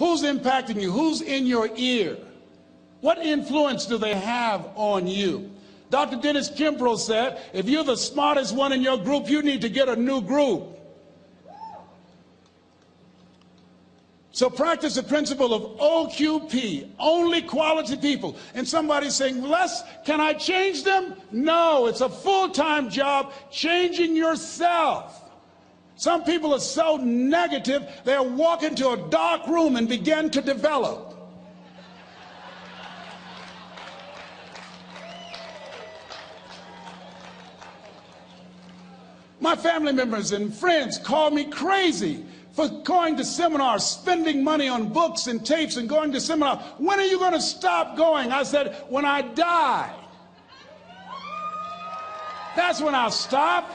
Who's impacting you? Who's in your ear? What influence do they have on you? Dr. Dennis Kimbrough said, if you're the smartest one in your group, you need to get a new group. So practice the principle of OQP, only quality people. And somebody's saying, Les, can I change them? No, it's a full-time job changing yourself. Some people are so negative, they'll walk into a dark room and begin to develop. My family members and friends call me crazy for going to seminars, spending money on books and tapes and going to seminars. When are you going to stop going? I said, when I die. That's when I'll stop.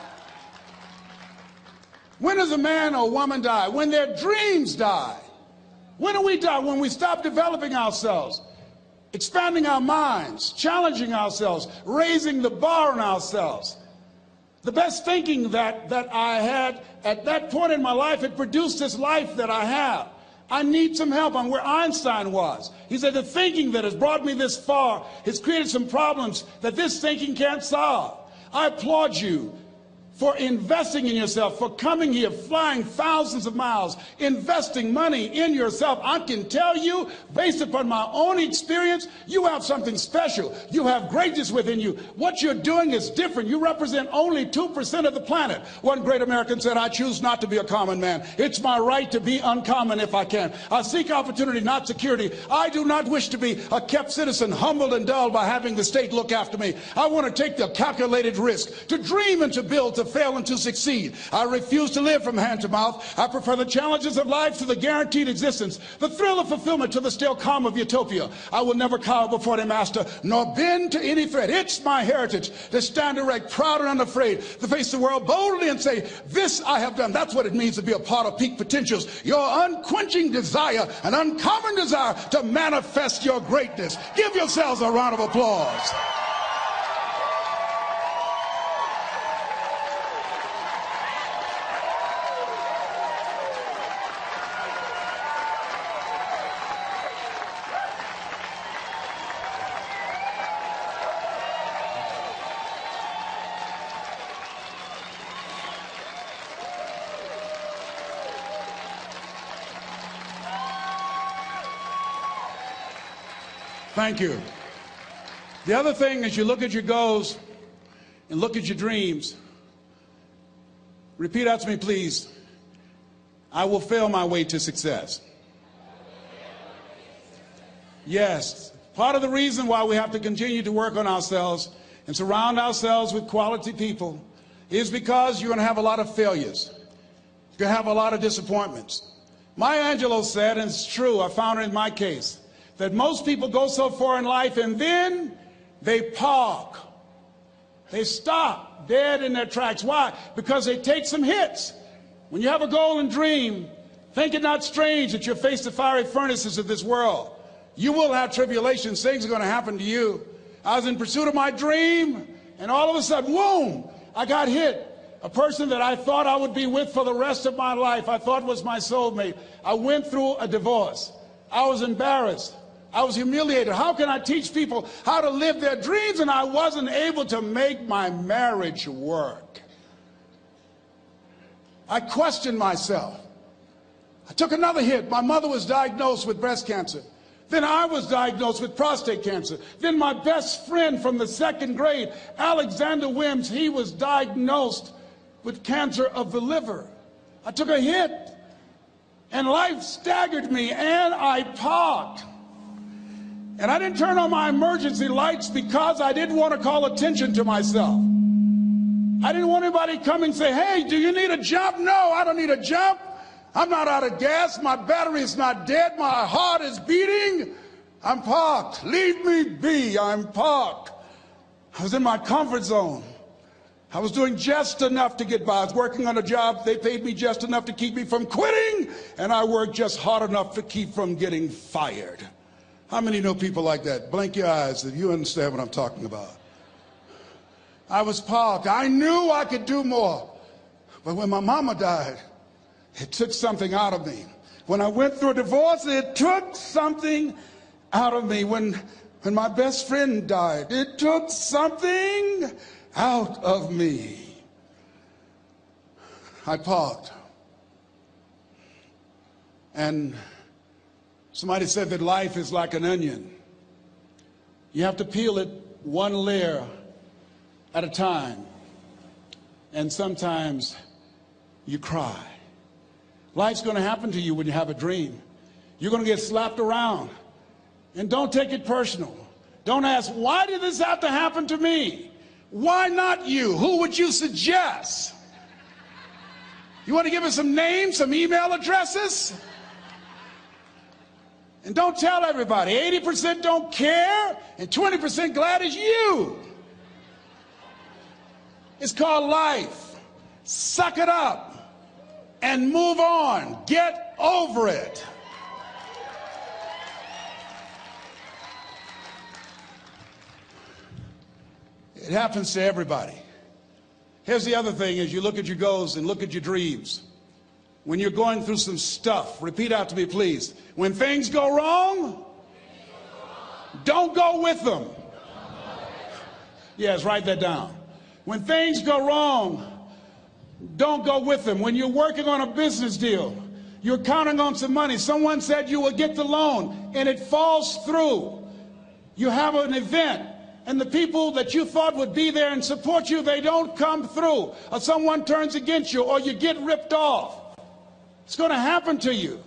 When does a man or woman die? When their dreams die. When do we die? When we stop developing ourselves, expanding our minds, challenging ourselves, raising the bar on ourselves. The best thinking that I had at that point in my life, it produced this life that I have. I need some help. I'm where Einstein was. He said the thinking that has brought me this far has created some problems that this thinking can't solve. I applaud you for investing in yourself, for coming here, flying thousands of miles, investing money in yourself. I can tell you, based upon my own experience, you have something special. You have greatness within you. What you're doing is different. You represent only 2% of the planet. One great American said, I choose not to be a common man. It's my right to be uncommon if I can. I seek opportunity, not security. I do not wish to be a kept citizen, humbled and dulled by having the state look after me. I want to take the calculated risk, to dream and to build, to fail and to succeed. I refuse to live from hand to mouth. I prefer the challenges of life to the guaranteed existence, the thrill of fulfillment to the still calm of utopia. I will never cower before the master, nor bend to any threat. It's my heritage to stand erect, proud and unafraid, to face the world boldly and say, this I have done. That's what it means to be a part of Peak Potentials. Your unquenching desire, an uncommon desire to manifest your greatness. Give yourselves a round of applause. Thank you. The other thing is you look at your goals and look at your dreams. Repeat after me, please. I will fail my way to success. Yes, part of the reason why we have to continue to work on ourselves and surround ourselves with quality people is because you're going to have a lot of failures. You're going to have a lot of disappointments. Maya Angelou said, and it's true, I found it in my case, that most people go so far in life and then they park. They stop dead in their tracks. Why? Because they take some hits. When you have a goal and dream, think it not strange that you face the fiery furnaces of this world. You will have tribulations. Things are going to happen to you. I was in pursuit of my dream, and all of a sudden, boom, I got hit. A person that I thought I would be with for the rest of my life, I thought was my soulmate. I went through a divorce. I was embarrassed. I was humiliated. How can I teach people how to live their dreams? And I wasn't able to make my marriage work. I questioned myself. I took another hit. My mother was diagnosed with breast cancer. Then I was diagnosed with prostate cancer. Then my best friend from the second grade, Alexander Wims, he was diagnosed with cancer of the liver. I took a hit, and life staggered me, and I parked. And I didn't turn on my emergency lights because I didn't want to call attention to myself. I didn't want anybody to come and say, hey, do you need a jump? No, I don't need a jump. I'm not out of gas. My battery is not dead. My heart is beating. I'm parked. Leave me be. I'm parked. I was in my comfort zone. I was doing just enough to get by. I was working on a job. They paid me just enough to keep me from quitting, and I worked just hard enough to keep from getting fired. How many know people like that? Blink your eyes if you understand what I'm talking about. I was parked. I knew I could do more. But when my mama died, it took something out of me. When I went through a divorce, it took something out of me. When my best friend died, it took something out of me. I paused. And somebody said that life is like an onion. You have to peel it one layer at a time. And sometimes you cry. Life's going to happen to you when you have a dream. You're going to get slapped around. And don't take it personal. Don't ask, why did this have to happen to me? Why not you? Who would you suggest? You want to give us some names, some email addresses? And don't tell everybody. 80% don't care, and 20% glad it's you. It's called life. Suck it up and move on. Get over it. It happens to everybody. Here's the other thing: as you look at your goals and look at your dreams, when you're going through some stuff, repeat out to me, please. When things go wrong, don't go with them. Yes, write that down. When things go wrong, don't go with them. When you're working on a business deal, you're counting on some money. Someone said you will get the loan, and it falls through. You have an event, and the people that you thought would be there and support you, they don't come through. Or someone turns against you, or you get ripped off. It's going to happen to you.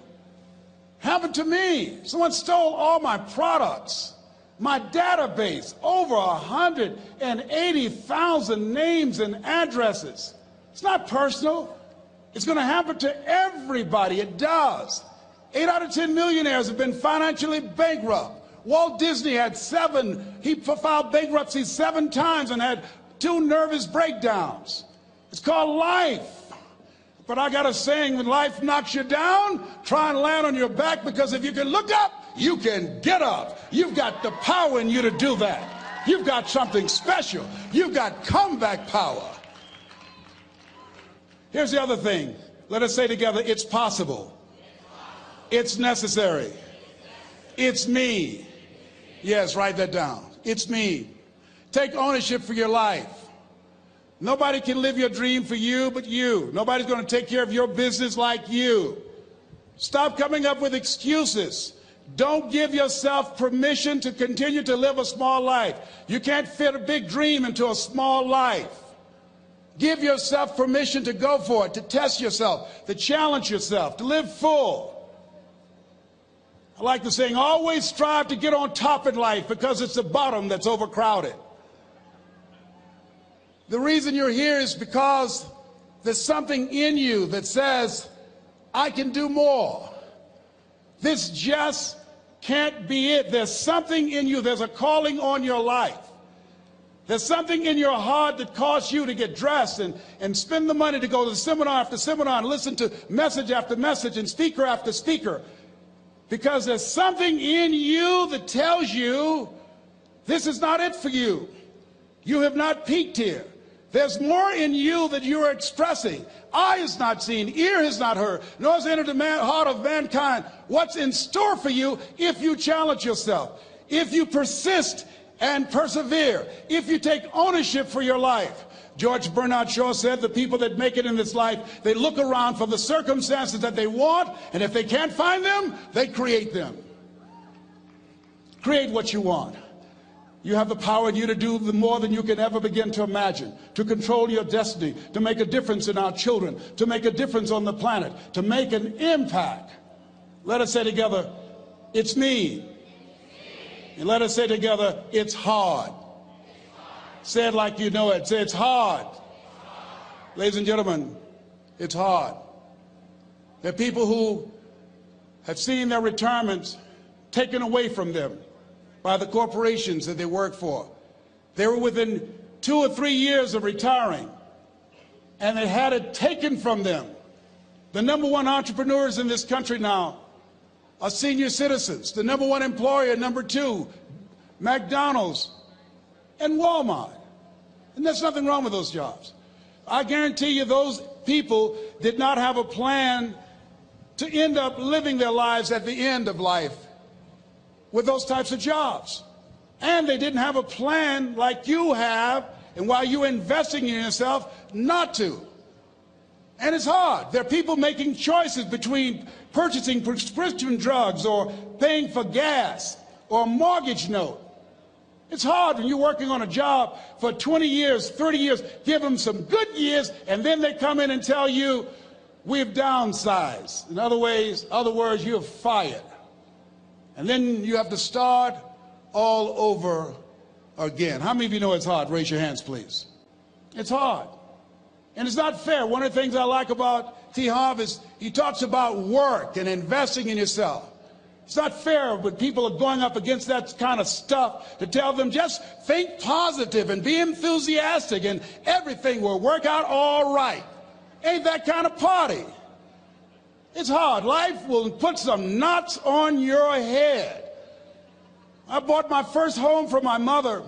Happened to me. Someone stole all my products, my database, over 180,000 names and addresses. It's not personal. It's going to happen to everybody. It does. 8 out of 10 millionaires have been financially bankrupt. Walt Disney had he filed bankruptcy 7 times and had 2 nervous breakdowns. It's called life. But I got a saying: when life knocks you down, try and land on your back, because if you can look up, you can get up. You've got the power in you to do that. You've got something special. You've got comeback power. Here's the other thing. Let us say together, it's possible. It's necessary. It's me. Yes, write that down. It's me. Take ownership for your life. Nobody can live your dream for you but you. Nobody's going to take care of your business like you. Stop coming up with excuses. Don't give yourself permission to continue to live a small life. You can't fit a big dream into a small life. Give yourself permission to go for it, to test yourself, to challenge yourself, to live full. I like the saying, always strive to get on top in life, because it's the bottom that's overcrowded. The reason you're here is because there's something in you that says, I can do more. This just can't be it. There's something in you. There's a calling on your life. There's something in your heart that caused you to get dressed and spend the money to go to seminar after seminar and listen to message after message and speaker after speaker. Because there's something in you that tells you this is not it for you. You have not peaked here. There's more in you that you are expressing. Eye has not seen, ear has not heard, nor has entered the heart of mankind what's in store for you if you challenge yourself, if you persist and persevere, if you take ownership for your life. George Bernard Shaw said the people that make it in this life, they look around for the circumstances that they want, and if they can't find them, they create them. Create what you want. You have the power in you to do more than you can ever begin to imagine, to control your destiny, to make a difference in our children, to make a difference on the planet, to make an impact. Let us say together, it's me. And let us say together, it's hard. Say it like you know it. Say, it's hard. Ladies and gentlemen, it's hard. There are people who have seen their retirements taken away from them by the corporations that they work for. They were within 2 or 3 years of retiring, and they had it taken from them. The #1 entrepreneurs in this country now are senior citizens. The #1 employer, #2, McDonald's and Walmart. And there's nothing wrong with those jobs. I guarantee you those people did not have a plan to end up living their lives at the end of life with those types of jobs. And they didn't have a plan like you have, and while you're investing in yourself, not to. And it's hard. There are people making choices between purchasing prescription drugs or paying for gas or a mortgage note. It's hard when you're working on a job for 20 years, 30 years, give them some good years, and then they come in and tell you, we've downsized. In other words, you're fired. And then you have to start all over again. How many of you know it's hard? Raise your hands, please. It's hard. And it's not fair. One of the things I like about T. Harv is he talks about work and investing in yourself. It's not fair when people are going up against that kind of stuff to tell them just think positive and be enthusiastic and everything will work out all right. Ain't that kind of party. It's hard. Life will put some knots on your head. I bought my first home for my mother.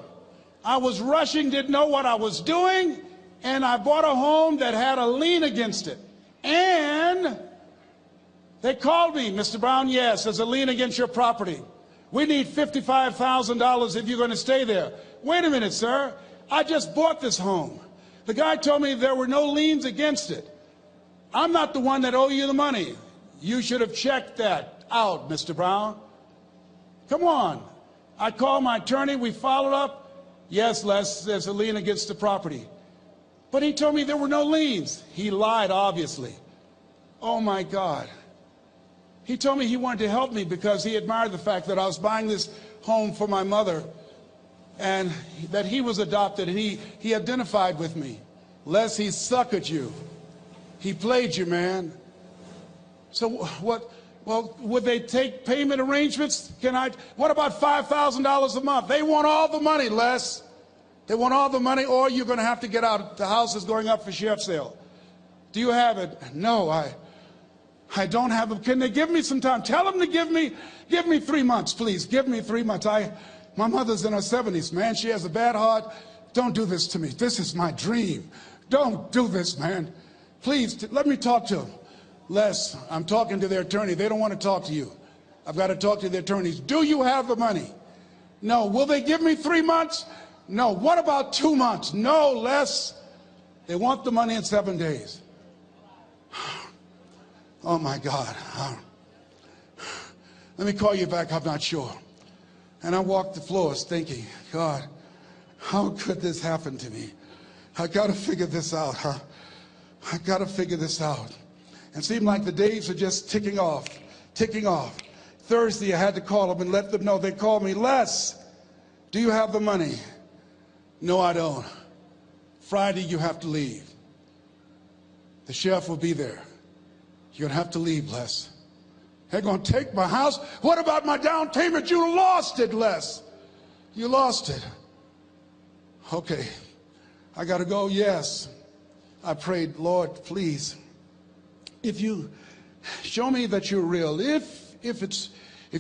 I was rushing, didn't know what I was doing, and I bought a home that had a lien against it. And they called me, Mr. Brown, yes, there's a lien against your property. We need $55,000 if you're going to stay there. Wait a minute, sir. I just bought this home. The guy told me there were no liens against it. I'm not the one that owe you the money. You should have checked that out, Mr. Brown. Come on. I called my attorney. We followed up. Yes, Les, there's a lien against the property. But he told me there were no liens. He lied, obviously. Oh, my God. He told me he wanted to help me because he admired the fact that I was buying this home for my mother and that he was adopted, and he identified with me. Les, he suckered you. He played you, man. So what? Well, would they take payment arrangements? What about $5,000 a month? They want all the money, Les. They want all the money, or you're going to have to get out. The house is going up for sheriff's sale. Do you have it? No, I don't have it. Can they give me some time? Tell them to give me 3 months, please. Give me 3 months. My mother's in her 70s, man. She has a bad heart. Don't do this to me. This is my dream. Don't do this, man. Please, let me talk to them. Les, I'm talking to their attorney. They don't want to talk to you. I've got to talk to the attorneys. Do you have the money? No. Will they give me 3 months? No. What about 2 months? No, Les. They want the money in 7 days. Oh, my God. Let me call you back. I'm not sure. And I walked the floors thinking, God, how could this happen to me? I got to figure this out, huh? I got to figure this out. And it seemed like the days are just ticking off, ticking off. Thursday, I had to call them and let them know. They called me, Les, do you have the money? No, I don't. Friday, you have to leave. The sheriff will be there. You're going to have to leave, Les. They're going to take my house. What about my down payment? You lost it, Les. You lost it. Okay. I got to go. Yes. I prayed, Lord, please, if you show me that you're real, if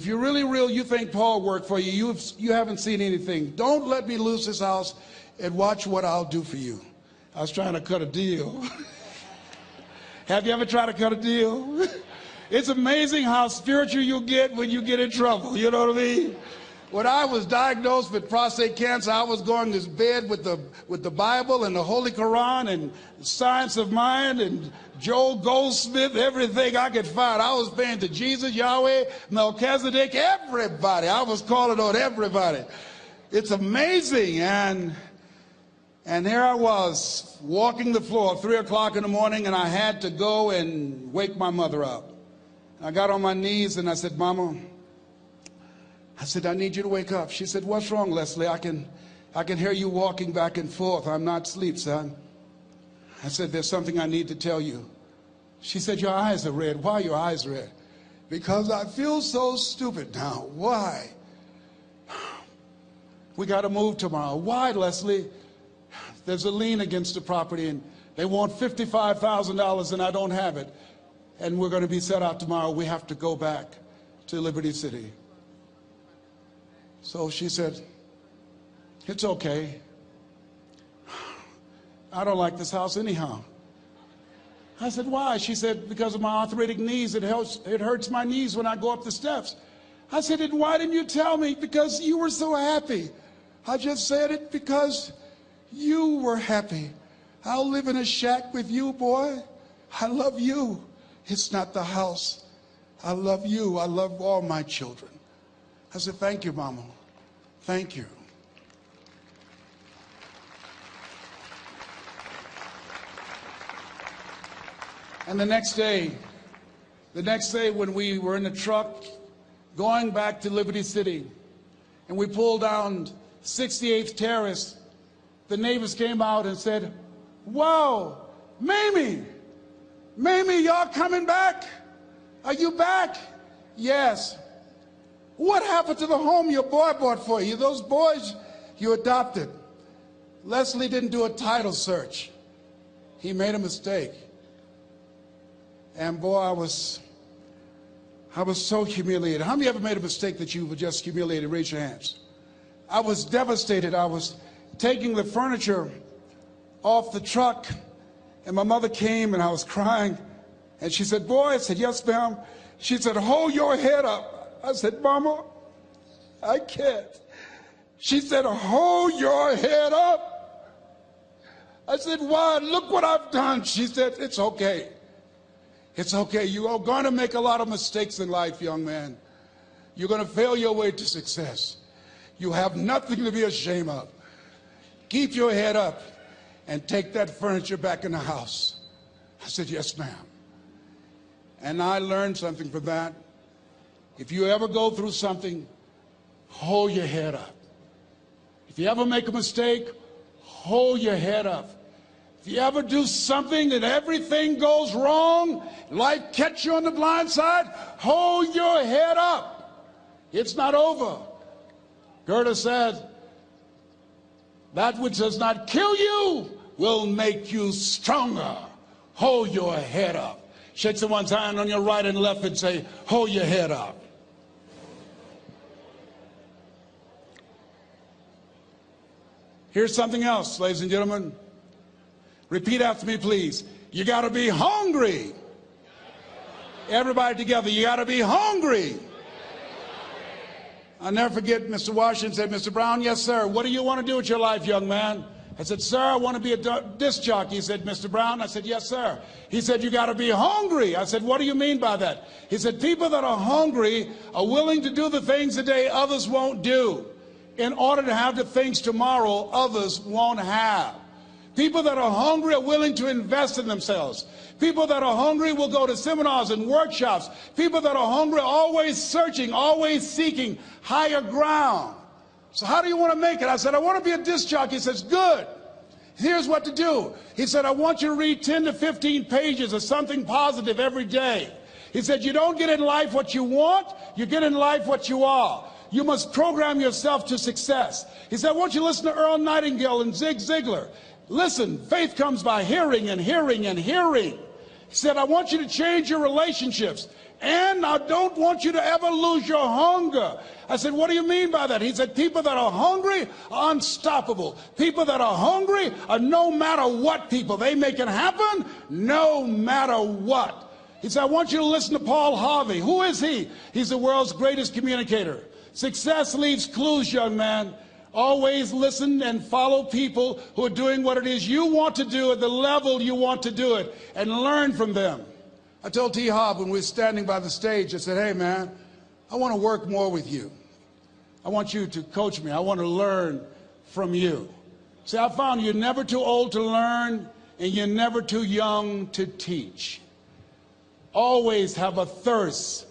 you're really real, you think Paul worked for you, you haven't seen anything. Don't let me lose this house and watch what I'll do for you. I was trying to cut a deal. Have you ever tried to cut a deal? It's amazing how spiritual you get when you get in trouble. You know what I mean? When I was diagnosed with prostate cancer, I was going to bed with the Bible and the Holy Quran and Science of Mind and Joel Goldsmith, everything I could find. I was praying to Jesus, Yahweh, Melchizedek, everybody. I was calling on everybody. It's amazing. And here I was walking the floor at 3 o'clock in the morning, and I had to go and wake my mother up. I got on my knees and I said, Mama, I need you to wake up. She said, what's wrong, Leslie? I can hear you walking back and forth. I'm not asleep, son. I said, there's something I need to tell you. She said, your eyes are red. Why are your eyes red? Because I feel so stupid now. Why? We got to move tomorrow. Why, Leslie? There's a lien against the property, and they want $55,000, and I don't have it. And we're going to be set out tomorrow. We have to go back to Liberty City. So she said, it's okay. I don't like this house anyhow. I said, why? She said, because of my arthritic knees, it hurts my knees when I go up the steps. I said, and why didn't you tell me? Because you were so happy. I just said it because you were happy. I'll live in a shack with you, boy. I love you. It's not the house. I love you. I love all my children. I said, thank you, Mama. Thank you. And the next day when we were in the truck going back to Liberty City, and we pulled down 68th Terrace, the neighbors came out and said, "Whoa, Mamie, y'all coming back? Are you back?" "Yes." "What happened to the home your boy bought for you? Those boys you adopted?" Leslie didn't do a title search. He made a mistake. And boy, I was so humiliated. How many ever made a mistake that you were just humiliated? Raise your hands. I was devastated. I was taking the furniture off the truck, and my mother came, and I was crying. And she said, "Boy," I said, "Yes, ma'am." She said, "Hold your head up." I said, "Mama, I can't." She said, "Hold your head up." I said, "Why? Look what I've done." She said, "It's okay. It's okay. You are going to make a lot of mistakes in life, young man. You're going to fail your way to success. You have nothing to be ashamed of. Keep your head up and take that furniture back in the house." I said, "Yes, ma'am." And I learned something from that. If you ever go through something, hold your head up. If you ever make a mistake, hold your head up. If you ever do something and everything goes wrong, life catch you on the blind side, hold your head up. It's not over. Goethe said, "That which does not kill you will make you stronger." Hold your head up. Shake someone's hand on your right and left and say, "Hold your head up." Here's something else, ladies and gentlemen. Repeat after me, please. You got to be hungry. Everybody together, you got to be hungry. I'll never forget Mr. Washington said, "Mr. Brown, yes, sir. What do you want to do with your life, young man?" I said, "Sir, I want to be a disc jockey." He said, "Mr. Brown?" I said, "Yes, sir." He said, "You got to be hungry." I said, "What do you mean by that?" He said, "People that are hungry are willing to do the things today others won't do in order to have the things tomorrow others won't have. People that are hungry are willing to invest in themselves. People that are hungry will go to seminars and workshops. People that are hungry are always searching, always seeking higher ground. So how do you want to make it? I said, "I want to be a disc jockey." He says, "Good. Here's what to do." He said, "I want you to read 10 to 15 pages of something positive every day." He said, "You don't get in life what you want, you get in life what you are. You must program yourself to success." He said, "I want you to listen to Earl Nightingale and Zig Ziglar. Listen, faith comes by hearing and hearing and hearing." He said, "I want you to change your relationships, and I don't want you to ever lose your hunger." I said, "What do you mean by that?" He said, "People that are hungry are unstoppable. People that are hungry are no matter what people. They make it happen no matter what." He said, "I want you to listen to Paul Harvey." Who is he? He's the world's greatest communicator. Success leaves clues, young man. Always listen and follow people who are doing what it is you want to do at the level you want to do it, and learn from them. I told T. Hobb when we were standing by the stage, I said, "Hey, man, I want to work more with you. I want you to coach me. I want to learn from you." See, I found you're never too old to learn, and you're never too young to teach. Always have a thirst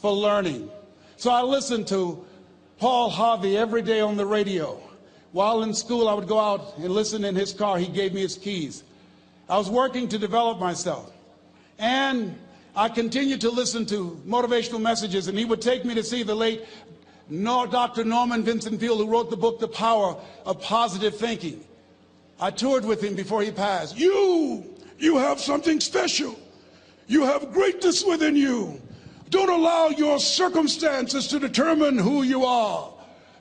for learning. So I listened to Paul Harvey every day on the radio. While in school, I would go out and listen in his car. He gave me his keys. I was working to develop myself. And I continued to listen to motivational messages, and he would take me to see the late Dr. Norman Vincent Peale, who wrote the book, The Power of Positive Thinking. I toured with him before he passed. You have something special. You have greatness within you. Don't allow your circumstances to determine who you are.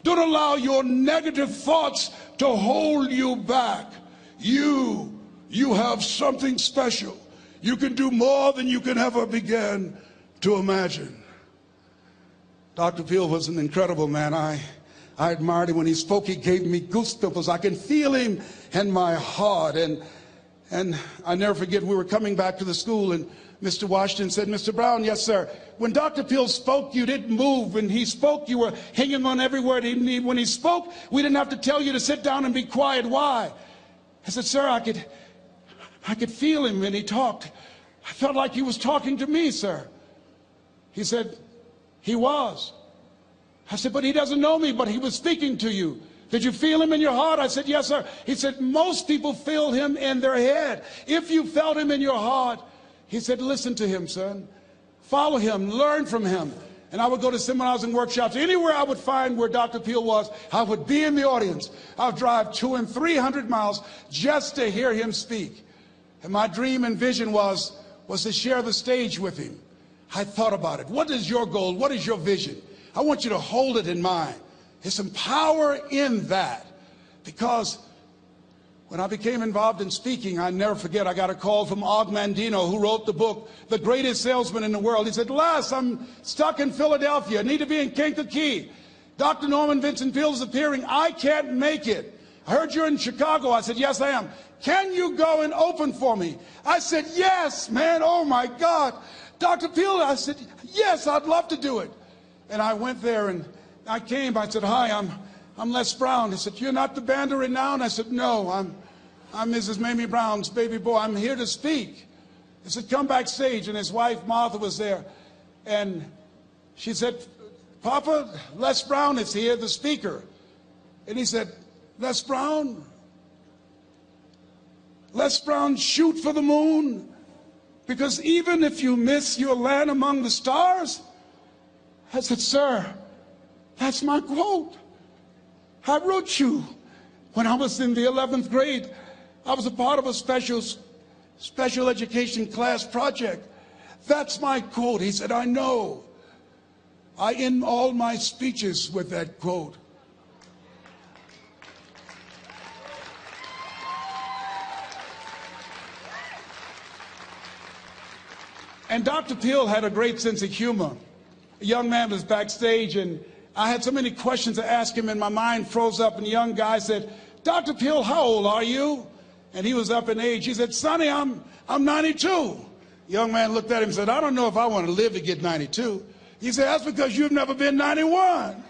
Don't allow your negative thoughts to hold you back. You have something special. You can do more than you can ever begin to imagine. Dr. Peel was an incredible man. I admired him. When he spoke, he gave me goosebumps. I can feel him in my heart. And I never forget, we were coming back to the school, and Mr. Washington said, Mr. Brown, yes, sir. When Dr. Peel spoke, you didn't move. When he spoke, you were hanging on every word. When he spoke, we didn't have to tell you to sit down and be quiet. Why? I said, sir, I could feel him when he talked. I felt like he was talking to me, sir. He said, he was. I said, but he doesn't know me, but he was speaking to you. Did you feel him in your heart? I said, yes, sir. He said, most people feel him in their head. If you felt him in your heart, he said, listen to him, son. Follow him, learn from him. And I would go to seminars and workshops. Anywhere I would find where Dr. Peel was, I would be in the audience. I would drive 200 and 300 miles just to hear him speak. And my dream and vision was to share the stage with him. I thought about it. What is your goal? What is your vision? I want you to hold it in mind. There's some power in that, because when I became involved in speaking, I never forget, I got a call from Og Mandino, who wrote the book, The Greatest Salesman in the World. He said, Les, I'm stuck in Philadelphia. I need to be in Kankakee. Dr. Norman Vincent Peale is appearing. I can't make it. I heard you're in Chicago. I said, yes, I am. Can you go and open for me? I said, yes, man. Oh, my God. Dr. Peel, I said, yes, I'd love to do it. And I went there and I came. I said, hi, I'm Les Brown. He said, you're not the band of renown? I said, no, I'm Mrs. Mamie Brown's baby boy. I'm here to speak. He said, come backstage. And his wife, Martha, was there. And she said, Papa, Les Brown is here, the speaker. And he said, Les Brown, shoot for the moon. Because even if you miss, you'll land among the stars. I said, sir, that's my quote. I wrote you when I was in the 11th grade. I was a part of a special education class project. That's my quote. He said, I know. I end all my speeches with that quote. And Dr. Peel had a great sense of humor. A young man was backstage, and I had so many questions to ask him, and my mind froze up, and the young guy said, Dr. Peel, how old are you? And he was up in age. He said, Sonny, I'm 92. The young man looked at him and said, I don't know if I want to live to get 92. He said, that's because you've never been 91.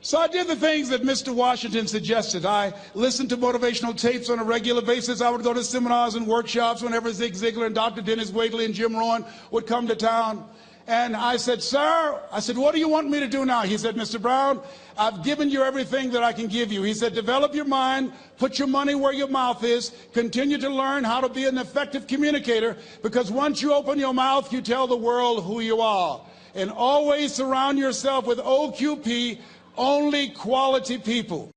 So I did the things that Mr. Washington suggested. I listened to motivational tapes on a regular basis. I would go to seminars and workshops whenever Zig Ziglar and Dr. Dennis Waitley and Jim Rohn would come to town. And I said, sir, what do you want me to do now? He said, Mr. Brown, I've given you everything that I can give you. He said, develop your mind, put your money where your mouth is, continue to learn how to be an effective communicator, because once you open your mouth, you tell the world who you are. And always surround yourself with OQP, only quality people.